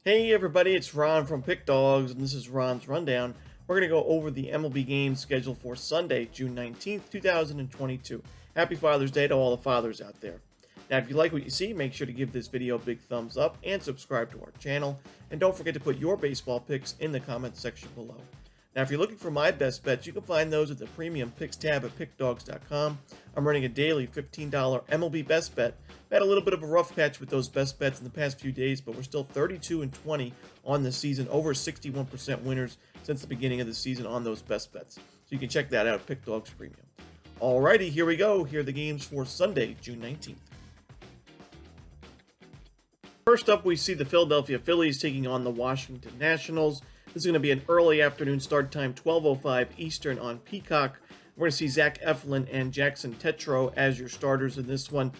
Hey everybody, it's Ron from Pick Dawgz, and this is Ron's Rundown. We're going to go over the MLB games scheduled for Sunday, June 19th, 2022. Happy Father's Day to all the fathers out there. Now, if you like what you see, make sure to give this video a big thumbs up and subscribe to our channel. And don't forget to put your baseball picks in the comments section below. Now, if you're looking for my best bets, you can find those at the premium picks tab at pickdawgz.com. I'm running a daily $15 MLB best bet. Had a little bit of a rough patch with those best bets in the past few days, but we're still 32-20 on the season, over 61% winners since the beginning of the season on those best bets. So you can check that out at Pick Dawgz Premium. Alrighty, here we go. Here are the games for Sunday, June 19th. First up, we see the Philadelphia Phillies taking on the Washington Nationals. This is going to be an early afternoon start time, 12:05 Eastern on Peacock. We're going to see Zach Eflin and Jackson Tetreault as your starters in this one.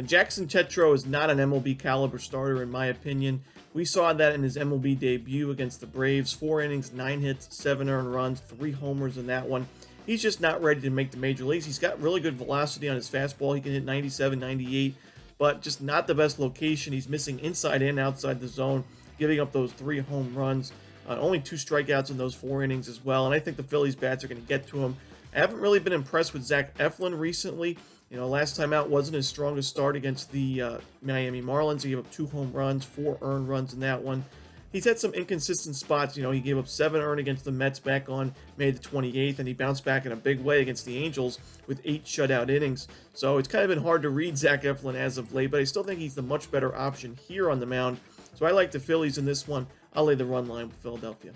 Jackson Tetreault is not an MLB caliber starter in my opinion. We saw that in his MLB debut against the Braves. 4 innings, 9 hits, 7 earned runs, 3 homers in that one. He's just not ready to make the major leagues. He's got really good velocity on his fastball. He can hit 97, 98, but just not the best location. He's missing inside and outside the zone, giving up those 3 home runs. Only 2 strikeouts in those 4 innings as well, and I think the Phillies bats are going to get to him. I haven't really been impressed with Zach Eflin recently. You know, last time out wasn't his strongest start against the Miami Marlins. He gave up 2 home runs, 4 earned runs in that one. He's had some inconsistent spots. You know, he gave up 7 earned against the Mets back on May the 28th, and he bounced back in a big way against the Angels with 8 shutout innings. So it's kind of been hard to read Zach Eflin as of late, but I still think he's the much better option here on the mound. So I like the Phillies in this one. I'll lay the run line with Philadelphia.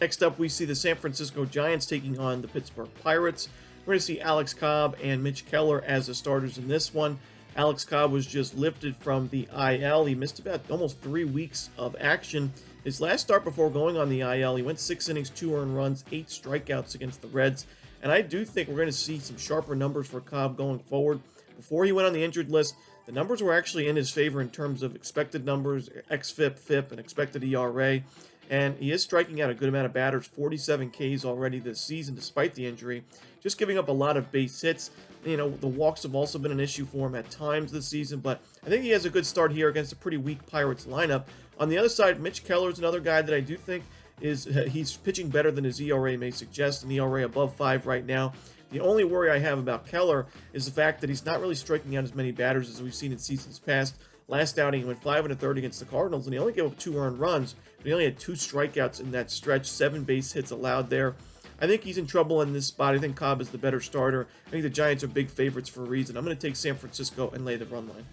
Next up, we see the San Francisco Giants taking on the Pittsburgh Pirates. We're going to see Alex Cobb and Mitch Keller as the starters in this one. Alex Cobb was just lifted from the IL. He missed about almost 3 weeks of action. His last start before going on the IL, he went 6 innings, 2 earned runs, 8 strikeouts against the Reds. And I do think we're going to see some sharper numbers for Cobb going forward. Before he went on the injured list, the numbers were actually in his favor in terms of expected numbers, xFIP, FIP, and expected ERA. And he is striking out a good amount of batters, 47 Ks already this season despite the injury. Just giving up a lot of base hits. You know, the walks have also been an issue for him at times this season, but I think he has a good start here against a pretty weak Pirates lineup. On the other side, Mitch Keller is another guy that I do think he's pitching better than his ERA may suggest, an ERA above 5 right now. The only worry I have about Keller is the fact that he's not really striking out as many batters as we've seen in seasons past. Last outing, he went 5 1/3 against the Cardinals, and he only gave up 2 earned runs, but he only had 2 strikeouts in that stretch, 7 base hits allowed there. I think he's in trouble in this spot. I think Cobb is the better starter. I think the Giants are big favorites for a reason. I'm going to take San Francisco and lay the run line.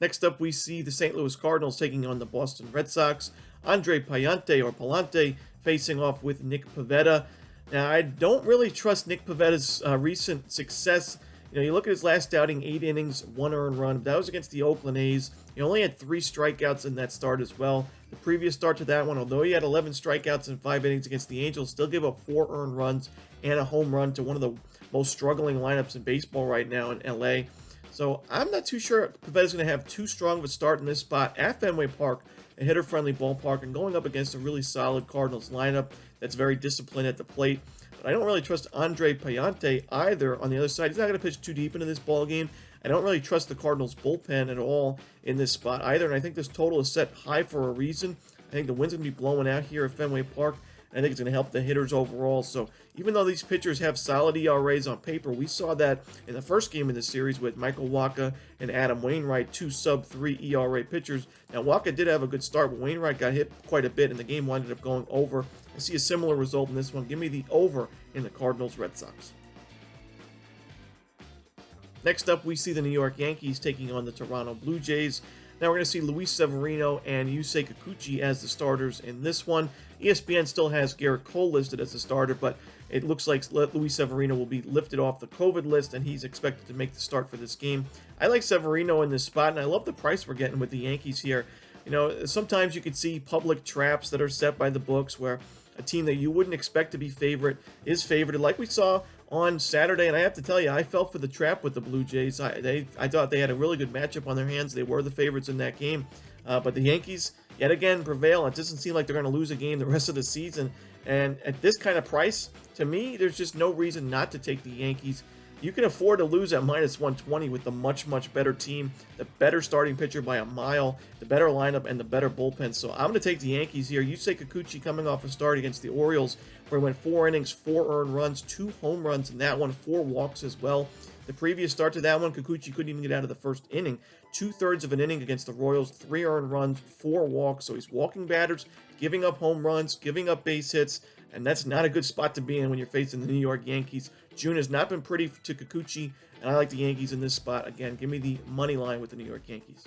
Next up, we see the St. Louis Cardinals taking on the Boston Red Sox. Andre Palante facing off with Nick Pivetta. Now, I don't really trust Nick Pivetta's recent success. You know, you look at his last outing, 8 innings, 1 earned run. That was against the Oakland A's. He only had 3 strikeouts in that start as well. The previous start to that one, although he had 11 strikeouts in 5 innings against the Angels, still gave up 4 earned runs and a home run to one of the most struggling lineups in baseball right now in LA. So I'm not too sure Pivetta's going to have too strong of a start in this spot at Fenway Park, a hitter-friendly ballpark, and going up against a really solid Cardinals lineup that's very disciplined at the plate. But I don't really trust Andre Palante either on the other side. He's not going to pitch too deep into this ball game. I don't really trust the Cardinals bullpen at all in this spot either, and I think this total is set high for a reason. I think the wind's going to be blowing out here at Fenway Park, and I think it's going to help the hitters overall. So even though these pitchers have solid ERAs on paper, we saw that in the first game of the series with Michael Wacha and Adam Wainwright, 2 sub-3 ERA pitchers. Now, Wacha did have a good start, but Wainwright got hit quite a bit, and the game wound up going over. I see a similar result in this one. Give me the over in the Cardinals Red Sox. Next up, we see the New York Yankees taking on the Toronto Blue Jays. Now we're going to see Luis Severino and Yusei Kikuchi as the starters in this one. ESPN still has Garrett Cole listed as the starter, but it looks like Luis Severino will be lifted off the COVID list, and he's expected to make the start for this game. I like Severino in this spot, and I love the price we're getting with the Yankees here. You know, sometimes you could see public traps that are set by the books where a team that you wouldn't expect to be favorite is favored, like we saw on Saturday, and I have to tell you, I fell for the trap with the Blue Jays. I thought they had a really good matchup on their hands. They were the favorites in that game, but the Yankees, yet again, prevail. It doesn't seem like they're going to lose a game the rest of the season, and at this kind of price, to me, there's just no reason not to take the Yankees. you can afford to lose at -120 with the much, much better team, the better starting pitcher by a mile, the better lineup, and the better bullpen. So I'm going to take the Yankees here. You say Kikuchi coming off a start against the Orioles, where he went 4 innings, 4 earned runs, 2 home runs in that one, 4 walks as well. The previous start to that one, Kikuchi couldn't even get out of the first inning. 2/3 of an inning against the Royals, 3 earned runs, 4 walks. So he's walking batters, giving up home runs, giving up base hits, and that's not a good spot to be in when you're facing the New York Yankees. June has not been pretty to Kikuchi, and I like the Yankees in this spot. Again, give me the money line with the New York Yankees.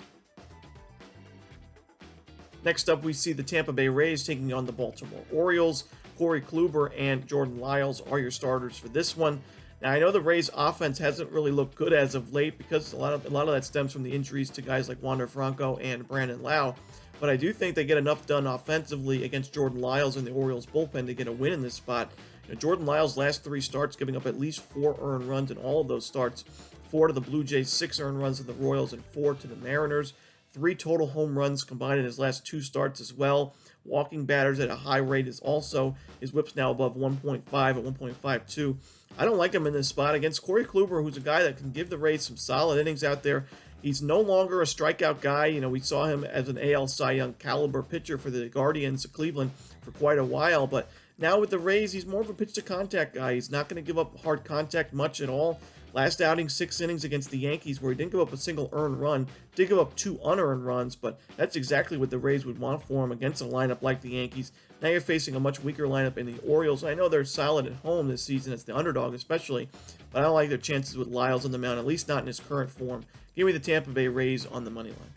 Next up, we see the Tampa Bay Rays taking on the Baltimore Orioles. Corey Kluber and Jordan Lyles are your starters for this one. Now, I know the Rays' offense hasn't really looked good as of late because a lot of that stems from the injuries to guys like Wander Franco and Brandon Lau. But I do think they get enough done offensively against Jordan Lyles and the Orioles bullpen to get a win in this spot. Jordan Lyles' last 3 starts, giving up at least 4 earned runs in all of those starts. 4 to the Blue Jays, 6 earned runs to the Royals, and 4 to the Mariners. 3 total home runs combined in his last 2 starts as well. Walking batters at a high rate is also, his whip's now above 1.5 at 1.52. I don't like him in this spot against Corey Kluber, who's a guy that can give the Rays some solid innings out there. He's no longer a strikeout guy. We saw him as an AL Cy Young caliber pitcher for the Guardians of Cleveland for quite a while, but now with the Rays, he's more of a pitch-to-contact guy. He's not going to give up hard contact much at all. Last outing, 6 innings against the Yankees, where he didn't give up a single earned run, did give up 2 unearned runs, but that's exactly what the Rays would want for him against a lineup like the Yankees. Now you're facing a much weaker lineup in the Orioles. I know they're solid at home this season as the underdog especially, but I don't like their chances with Lyles on the mound, at least not in his current form. Give me the Tampa Bay Rays on the money line.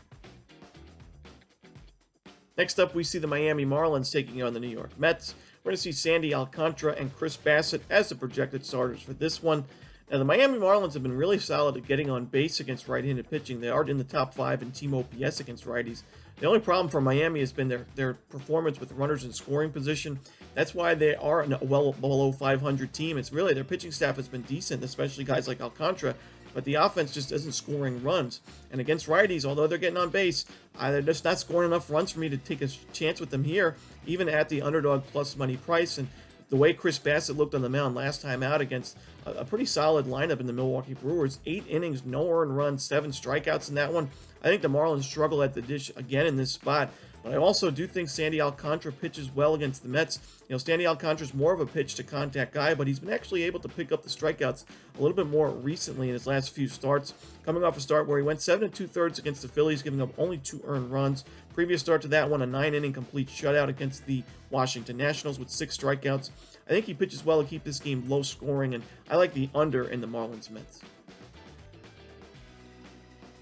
Next up, we see the Miami Marlins taking on the New York Mets. We're going to see Sandy Alcantara and Chris Bassett as the projected starters for this one. Now, the Miami Marlins have been really solid at getting on base against right-handed pitching. They are in the top 5 in team OPS against righties. The only problem for Miami has been their performance with runners in scoring position. That's why they are a well below 500 team. It's really their pitching staff has been decent, especially guys like Alcantara, but the offense just isn't scoring runs. And against righties, although they're getting on base, they're just not scoring enough runs for me to take a chance with them here, even at the underdog plus money price. And the way Chris Bassett looked on the mound last time out against a pretty solid lineup in the Milwaukee Brewers, 8 innings, no earned runs, 7 strikeouts in that one. I think the Marlins struggle at the dish again in this spot, but I also do think Sandy Alcantara pitches well against the Mets. Sandy Alcantara's more of a pitch-to-contact guy, but he's been actually able to pick up the strikeouts a little bit more recently in his last few starts, coming off a start where he went 7 2/3 against the Phillies, giving up only 2 earned runs. Previous start to that one, a 9-inning complete shutout against the Washington Nationals with 6 strikeouts. I think he pitches well to keep this game low scoring, and I like the under in the Marlins Mets.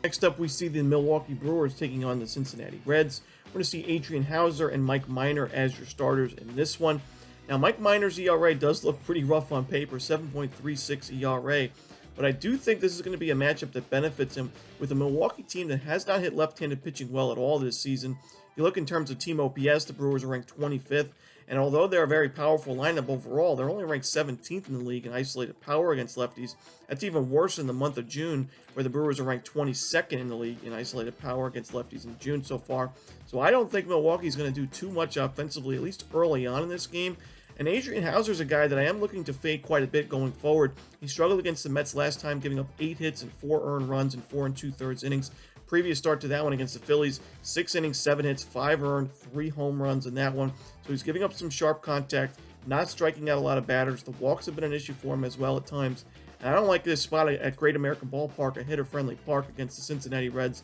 Next up, we see the Milwaukee Brewers taking on the Cincinnati Reds. We're going to see Adrian Hauser and Mike Minor as your starters in this one. Now, Mike Minor's ERA does look pretty rough on paper, 7.36 ERA, but I do think this is going to be a matchup that benefits him with a Milwaukee team that has not hit left-handed pitching well at all this season. If you look in terms of team OPS, the Brewers are ranked 25th, and although they're a very powerful lineup overall, they're only ranked 17th in the league in isolated power against lefties. That's even worse in the month of June, where the Brewers are ranked 22nd in the league in isolated power against lefties in June so far. So I don't think Milwaukee's going to do too much offensively, at least early on in this game. And Adrian Hauser's a guy that I am looking to fade quite a bit going forward. He struggled against the Mets last time, giving up 8 hits and 4 earned runs in 4 2/3 innings. Previous start to that one against the Phillies, 6 innings, 7 hits, 5 earned, 3 home runs in that one. So he's giving up some sharp contact, not striking out a lot of batters. The walks have been an issue for him as well at times. And I don't like this spot at Great American Ballpark, a hitter-friendly park against the Cincinnati Reds,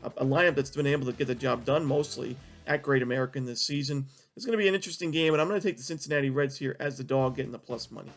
a lineup that's been able to get the job done mostly at Great American this season. It's going to be an interesting game, and I'm going to take the Cincinnati Reds here as the dog, getting the plus money.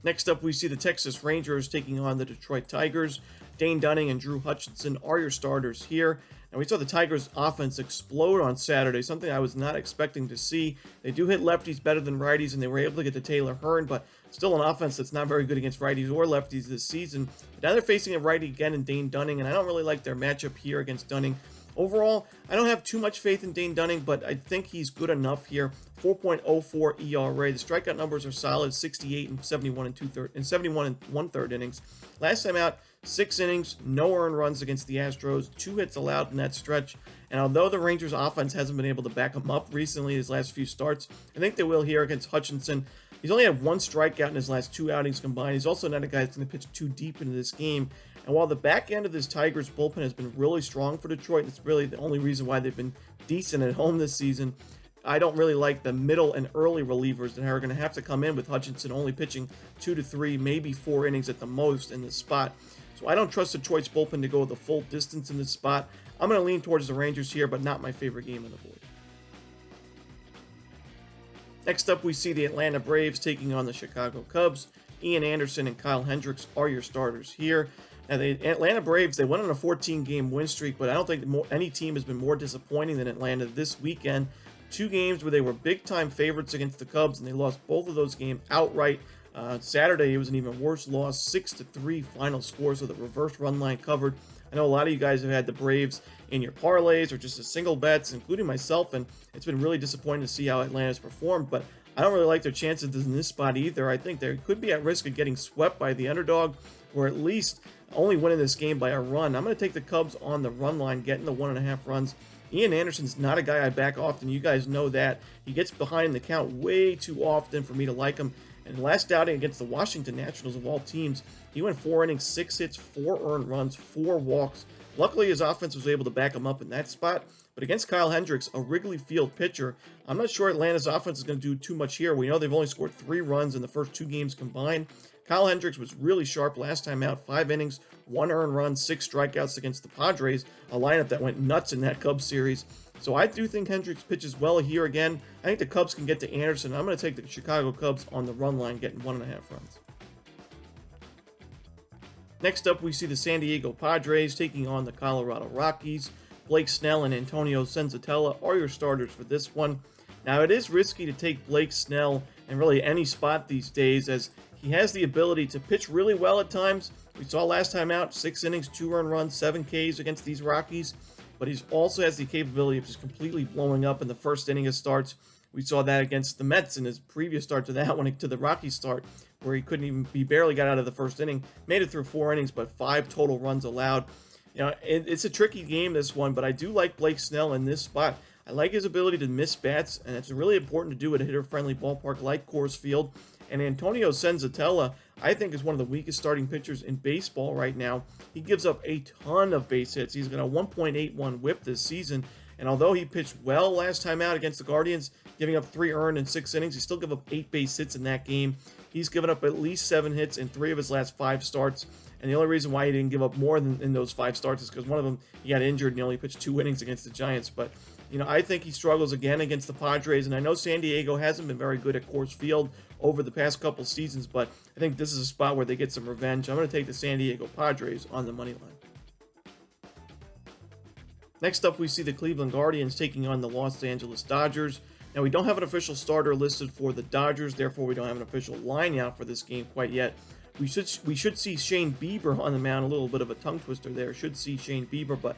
Next up, we see the Texas Rangers taking on the Detroit Tigers. Dane Dunning and Drew Hutchinson are your starters here. And we saw the Tigers' offense explode on Saturday, something I was not expecting to see. They do hit lefties better than righties, and they were able to get to Taylor Hearn, but still an offense that's not very good against righties or lefties this season. But now they're facing a righty again in Dane Dunning, and I don't really like their matchup here against Dunning. Overall, I don't have too much faith in Dane Dunning, but I think he's good enough here. 4.04 ERA. The strikeout numbers are solid, 68 and 71 and 1/3 innings. Last time out, 6 innings, no earned runs against the Astros, 2 hits allowed in that stretch. And although the Rangers offense hasn't been able to back him up recently his last few starts, I think they will here against Hutchinson. He's only had 1 strikeout in his last 2 outings combined. He's also not a guy that's going to pitch too deep into this game. And while the back end of this Tigers bullpen has been really strong for Detroit, it's really the only reason why they've been decent at home this season. I don't really like the middle and early relievers that are going to have to come in, with Hutchinson only pitching 2 to 3, maybe 4 innings at the most in this spot. So I don't trust Detroit's bullpen to go the full distance in this spot. I'm going to lean towards the Rangers here, but not my favorite game on the board. Next up, we see the Atlanta Braves taking on the Chicago Cubs. Ian Anderson and Kyle Hendricks are your starters here. Now, the Atlanta Braves, they went on a 14-game win streak, but I don't think any team has been more disappointing than Atlanta this weekend. 2 games where they were big-time favorites against the Cubs, and they lost both of those games outright. Saturday, it was an even worse loss, 6-3 final score, so the reverse run line covered. I know a lot of you guys have had the Braves in your parlays or just as single bets, including myself, and it's been really disappointing to see how Atlanta's performed, but I don't really like their chances in this spot either. I think they could be at risk of getting swept by the underdog, or at least only winning this game by a run. I'm going to take the Cubs on the run line, getting the 1.5 runs. Ian Anderson's not a guy I back often. You guys know that. He gets behind the count way too often for me to like him. And last outing against the Washington Nationals, of all teams, he went 4 innings, 6 hits, 4 earned runs, 4 walks. Luckily, his offense was able to back him up in that spot. But against Kyle Hendricks, a Wrigley Field pitcher, I'm not sure Atlanta's offense is going to do too much here. We know they've only scored 3 runs in the first 2 games combined. Kyle Hendricks was really sharp last time out, 5 innings, 1 earned run, 6 strikeouts against the Padres, a lineup that went nuts in that Cubs series. So I do think Hendricks pitches well here again. I think the Cubs can get to Anderson. I'm going to take the Chicago Cubs on the run line, getting 1.5 runs. Next up, we see the San Diego Padres taking on the Colorado Rockies. Blake Snell and Antonio Senzatella are your starters for this one. Now, it is risky to take Blake Snell in really any spot these days, as he has the ability to pitch really well at times. We saw last time out, 6 innings, 2 earned runs, 7 Ks against these Rockies. But he also has the capability of just completely blowing up in the first inning of starts. We saw that against the Mets in his previous start to that one, to the Rockies start, where he barely got out of the first inning, made it through 4 innings, but 5 total runs allowed. You know, it's a tricky game, this one, but I do like Blake Snell in this spot. I like his ability to miss bats, and it's really important to do at a hitter-friendly ballpark like Coors Field. And Antonio Senzatella, I think, is one of the weakest starting pitchers in baseball right now. He gives up a ton of base hits. He's got a 1.81 whip this season. And although he pitched well last time out against the Guardians, giving up 3 earned in 6 innings, he still gave up 8 base hits in that game. He's given up at least 7 hits in 3 of his last 5 starts. And the only reason why he didn't give up more than in those 5 starts is because one of them he got injured and he only pitched 2 innings against the Giants. But I think he struggles again against the Padres, and I know San Diego hasn't been very good at Coors Field over the past couple seasons, but I think this is a spot where they get some revenge. I'm going to take the San Diego Padres on the money line. Next up, we see the Cleveland Guardians taking on the Los Angeles Dodgers. Now, we don't have an official starter listed for the Dodgers, therefore we don't have an official line out for this game quite yet. We should see Shane Bieber on the mound, a little bit of a tongue twister there. Should see Shane Bieber, but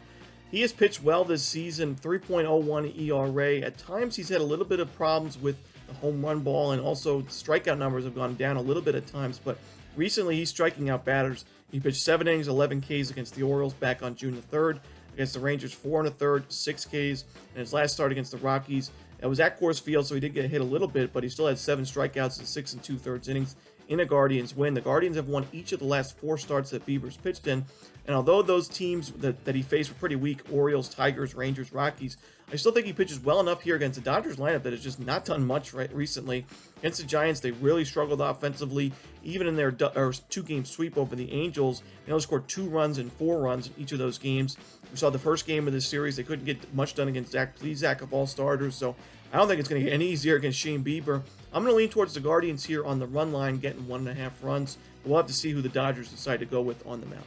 he has pitched well this season, 3.01 ERA. At times, he's had a little bit of problems with the home run ball, and also strikeout numbers have gone down a little bit at times, but recently he's striking out batters. He pitched 7 innings, 11 Ks against the Orioles back on June the 3rd. Against the Rangers, 4 1/3, 6 Ks. And his last start against the Rockies, it was at Coors Field, so he did get hit a little bit, but he still had 7 strikeouts in 6 2/3 innings in a Guardians win. The Guardians have won each of the last 4 starts that Bieber's pitched in, and although those teams that he faced were pretty weak, Orioles, Tigers, Rangers, Rockies, I still think he pitches well enough here against the Dodgers lineup that has just not done much recently. Against the Giants, they really struggled offensively. Even in their 2-game sweep over the Angels, they only scored 2 runs and 4 runs in each of those games. We saw the first game of this series, they couldn't get much done against Zach Plesac of all starters, so I don't think it's going to get any easier against Shane Bieber. I'm going to lean towards the Guardians here on the run line, getting 1.5 runs. We'll have to see who the Dodgers decide to go with on the mound.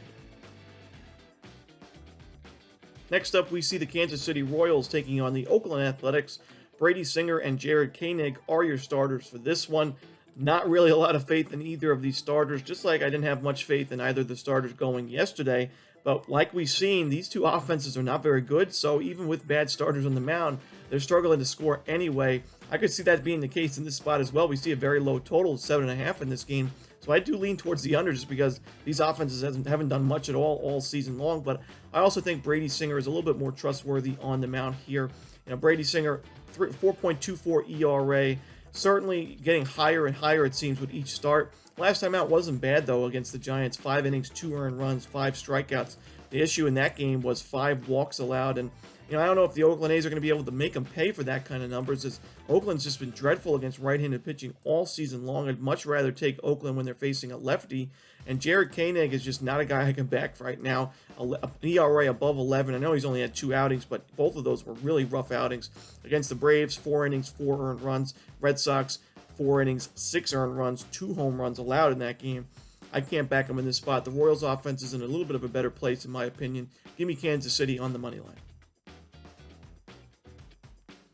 Next up, we see the Kansas City Royals taking on the Oakland Athletics. Brady Singer and Jared Koenig are your starters for this one. Not really a lot of faith in either of these starters, just like I didn't have much faith in either of the starters going yesterday. But like we've seen, these two offenses are not very good, so even with bad starters on the mound, they're struggling to score anyway. I could see that being the case in this spot as well. We see a very low total of 7.5 in this game. So I do lean towards the under just because these offenses haven't done much at all season long. But I also think Brady Singer is a little bit more trustworthy on the mound here. Brady Singer, 4.24 ERA, certainly getting higher and higher, it seems, with each start. Last time out wasn't bad, though, against the Giants. 5 innings, 2 earned runs, 5 strikeouts. The issue in that game was 5 walks allowed, and I don't know if the Oakland A's are going to be able to make them pay for that kind of numbers, as Oakland's just been dreadful against right-handed pitching all season long. I'd much rather take Oakland when they're facing a lefty, and Jared Koenig is just not a guy I can back right now. An ERA above 11. I know he's only had 2 outings, but both of those were really rough outings. Against the Braves, 4 innings, 4 earned runs. Red Sox, 4 innings, 6 earned runs, 2 home runs allowed in that game. I can't back them in this spot. The Royals' offense is in a little bit of a better place, in my opinion. Give me Kansas City on the money line.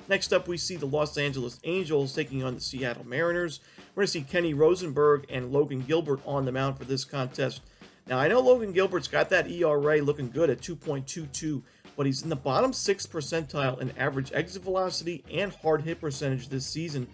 Next up, we see the Los Angeles Angels taking on the Seattle Mariners. We're going to see Kenny Rosenberg and Logan Gilbert on the mound for this contest. Now, I know Logan Gilbert's got that ERA looking good at 2.22, but he's in the bottom 6th percentile in average exit velocity and hard hit percentage this season.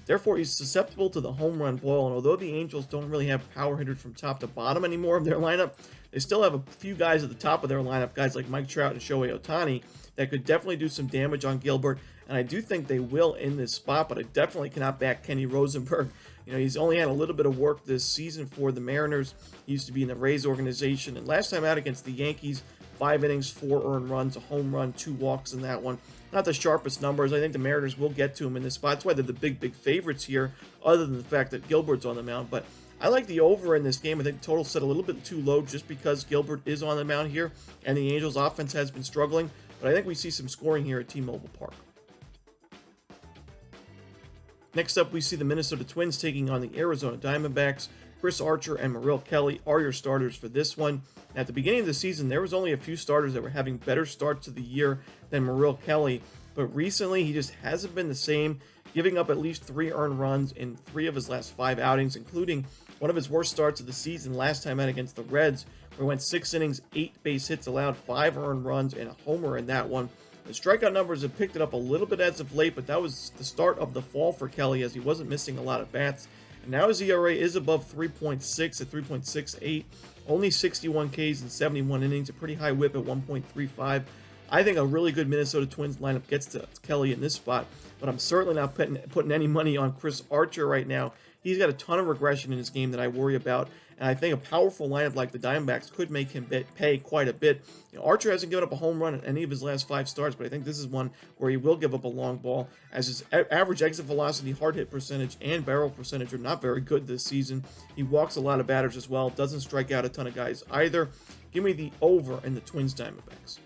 Therefore, he's susceptible to the home run ball, and although the Angels don't really have power hitters from top to bottom anymore of their lineup, they still have a few guys at the top of their lineup, guys like Mike Trout and Shohei Ohtani, that could definitely do some damage on Gilbert, and I do think they will in this spot, but I definitely cannot back Kenny Rosenberg. He's only had a little bit of work this season for the Mariners. He used to be in the Rays organization, and last time out against the Yankees, 5 innings, 4 earned runs, a home run, 2 walks in that one. Not the sharpest numbers. I think the Mariners will get to him in this spot. That's why they're the big favorites here, other than the fact that Gilbert's on the mound. But I like the over in this game. I think the total set a little bit too low just because Gilbert is on the mound here, and the Angels' offense has been struggling. But I think we see some scoring here at T-Mobile Park. Next up, we see the Minnesota Twins taking on the Arizona Diamondbacks. Chris Archer and Merrill Kelly are your starters for this one. At the beginning of the season, there was only a few starters that were having better starts to the year than Merrill Kelly, but recently he just hasn't been the same, giving up at least 3 earned runs in 3 of his last 5 outings, including one of his worst starts of the season last time out against the Reds, where he went 6 innings, 8 base hits allowed, 5 earned runs, and a homer in that one. The strikeout numbers have picked it up a little bit as of late, but that was the start of the fall for Kelly, as he wasn't missing a lot of bats. And now his ERA is above 3.6 at 3.68, only 61 Ks in 71 innings, a pretty high whip at 1.35. I think a really good Minnesota Twins lineup gets to Kelly in this spot, but I'm certainly not putting any money on Chris Archer right now. He's got a ton of regression in his game that I worry about, and I think a powerful lineup like the Diamondbacks could make him pay quite a bit. Archer hasn't given up a home run in any of his last 5 starts, but I think this is one where he will give up a long ball, as his average exit velocity, hard hit percentage, and barrel percentage are not very good this season. He walks a lot of batters as well, doesn't strike out a ton of guys either. Give me the over in the Twins Diamondbacks.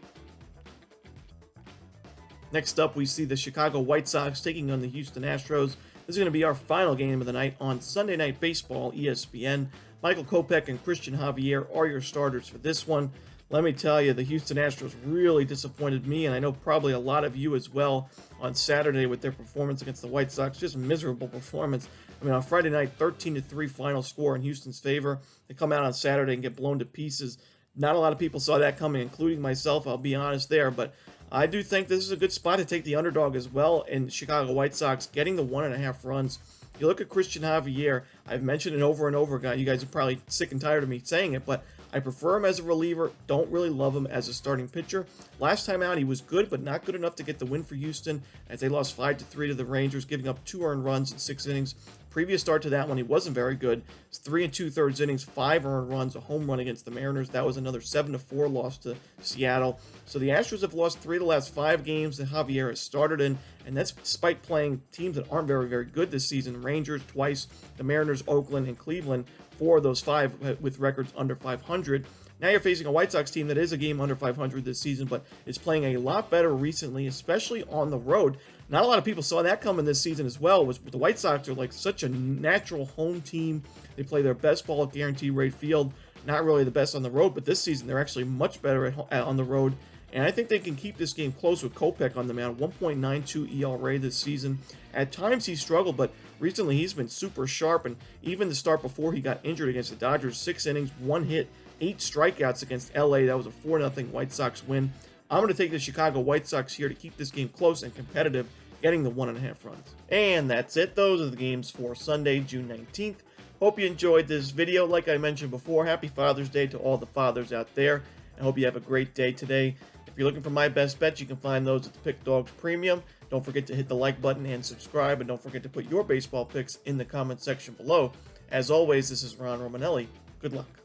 Next up, we see the Chicago White Sox taking on the Houston Astros. This is going to be our final game of the night on Sunday Night Baseball, ESPN. Michael Kopech and Christian Javier are your starters for this one. Let me tell you, the Houston Astros really disappointed me, and I know probably a lot of you as well, on Saturday with their performance against the White Sox. Just miserable performance. I mean, on Friday night, 13-3 final score in Houston's favor. They come out on Saturday and get blown to pieces. Not a lot of people saw that coming, including myself, I'll be honest there, but I do think this is a good spot to take the underdog as well in Chicago White Sox, getting the 1.5 runs. You look at Christian Javier, I've mentioned it over and over again. You guys are probably sick and tired of me saying it, but I prefer him as a reliever, don't really love him as a starting pitcher. Last time out, he was good, but not good enough to get the win for Houston, as they lost 5-3 to the Rangers, giving up 2 earned runs in 6 innings. Previous start to that one, he wasn't very good. It's 3 2/3 innings, 5 earned runs, a home run against the Mariners. That was another 7-4 loss to Seattle. So the Astros have lost 3 of the last 5 games that Javier has started in, and that's despite playing teams that aren't very, very good this season. Rangers twice, the Mariners, Oakland, and Cleveland. 4 of those 5 with records under 500. Now you're facing a White Sox team that is a game under 500 this season, but is playing a lot better recently, especially on the road. Not a lot of people saw that coming this season as well. The White Sox are like such a natural home team. They play their best ball at guaranteed rate field. Not really the best on the road, but this season they're actually much better on the road. And I think they can keep this game close with Kopech on the mound. 1.92 ERA this season. At times he's struggled, but recently he's been super sharp. And even the start before he got injured against the Dodgers, 6 innings, 1 hit, 8 strikeouts against LA. That was a 4-0 White Sox win. I'm going to take the Chicago White Sox here to keep this game close and competitive, getting the 1.5 runs. And that's it. Those are the games for Sunday, June 19th. Hope you enjoyed this video. Like I mentioned before, happy Father's Day to all the fathers out there. I hope you have a great day today. If you're looking for my best bets, you can find those at the Pick Dawgz Premium. Don't forget to hit the like button and subscribe, and don't forget to put your baseball picks in the comment section below. As always, this is Ron Romanelli. Good luck.